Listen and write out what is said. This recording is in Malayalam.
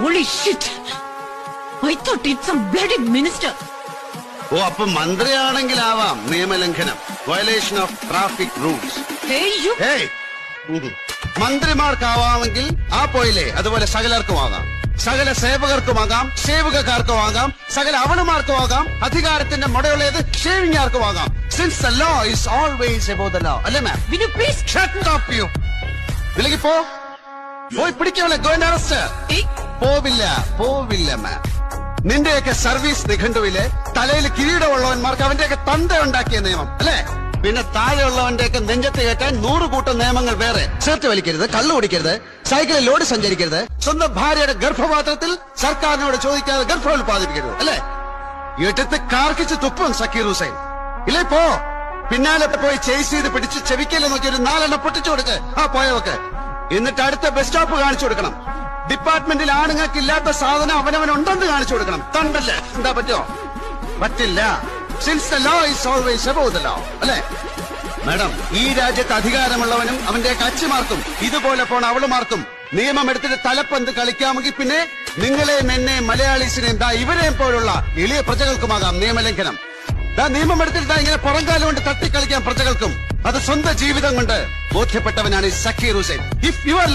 Holy shit! I thought it's some bloody minister. ഓ അപ്പൊ മന്ത്രിയാണെങ്കിലാവാം നിയമലംഘനം, violation of traffic rules. Hey, you! മന്ത്രിമാർക്കാവാമെങ്കിൽ ആ പോയില്ലേ, അതുപോലെ സകലർക്കുമാകാം, സകല സേവകർക്കുമാകാം, സേവകക്കാർക്കുമാകാം, സകല അവളുമാർക്കുമാകാം, അധികാരത്തിന്റെ മുടയുള്ളത് ഷേവിംഗാർക്കുമാകാം. Since the law is always above the law, അല്ലേ മാം? Will you please Shut up you! വിലകി പോയി പിടിക്കാവല്ലേ, go and arrest her. Hey! പോവില്ല മാം. നിന്റെയൊക്കെ സർവീസ് നിഘണ്ടുവിലെ തലയിൽ കിരീടമുള്ളവന്മാർക്ക് അവന്റെയൊക്കെ തന്ത ഉണ്ടാക്കിയ നിയമം അല്ലേ? പിന്നെ താഴെയുള്ളവന്റെയൊക്കെ നെഞ്ചത്ത് കയറ്റാൻ 100 കൂട്ടം നിയമങ്ങൾ വേറെ. ഷർട്ട് വലിക്കരുത്, കള്ളു കുടിക്കരുത്, സൈക്കിളിൽ ലോഡ് സഞ്ചരിക്കരുത്, സ്വന്തം ഭാര്യയുടെ ഗർഭപാത്രത്തിൽ സർക്കാരിനോട് ചോദിക്കാതെ ഗർഭം ഉൽപ്പാദിപ്പിക്കരുത് അല്ലേ? എടുത്ത് കാർക്കിച്ച് തുപ്പും സക്കീർ ഹുസൈൻ. ഇല്ലേ പിന്നാലെ പോയി ചേസ് ചെയ്ത് പിടിച്ച് ചെവിക്കല് നോക്കി ഒരു 4 എണ്ണം പൊട്ടിച്ചു കൊടുക്ക് ആ പോയവക്ക്. എന്നിട്ട് അടുത്ത ബസ് സ്റ്റോപ്പ് കാണിച്ചു കൊടുക്കണം. ഡിപ്പാർട്ട്മെന്റിൽ ആണുങ്ങൾക്ക് ഇല്ലാത്ത സാധനം അവനവനുണ്ടെന്ന് കാണിച്ചു കൊടുക്കണം. തണ്ടല്ലേ, എന്താ പറ്റില്ല. Since the law is always above the law അല്ലേ മാഡം? ഈ രാജ്യത്ത് അധികാരമുള്ളവനും അവന്റെയൊക്കെ അച്ഛമാർക്കും ഇതുപോലെ പോണ അവളുമാർക്കും നിയമം എടുത്തിട്ട് തലപ്പന്ത് കളിക്കാമെങ്കിൽ പിന്നെ നിങ്ങളെയും എന്നെയും മലയാളീസിനെയും ഇവരെയും പോലുള്ള എളിയ പ്രജകൾക്കുമാകാം നിയമലംഘനം. നിയമം എടുത്തിട്ട് ഇങ്ങനെ പുറംകാലം കൊണ്ട് തട്ടിക്കളിക്കാൻ പ്രജകൾക്കും. അത് സ്വന്തം ജീവിതം കൊണ്ട് ബോധ്യപ്പെട്ടവനാണ് Zakir Hussain. If you R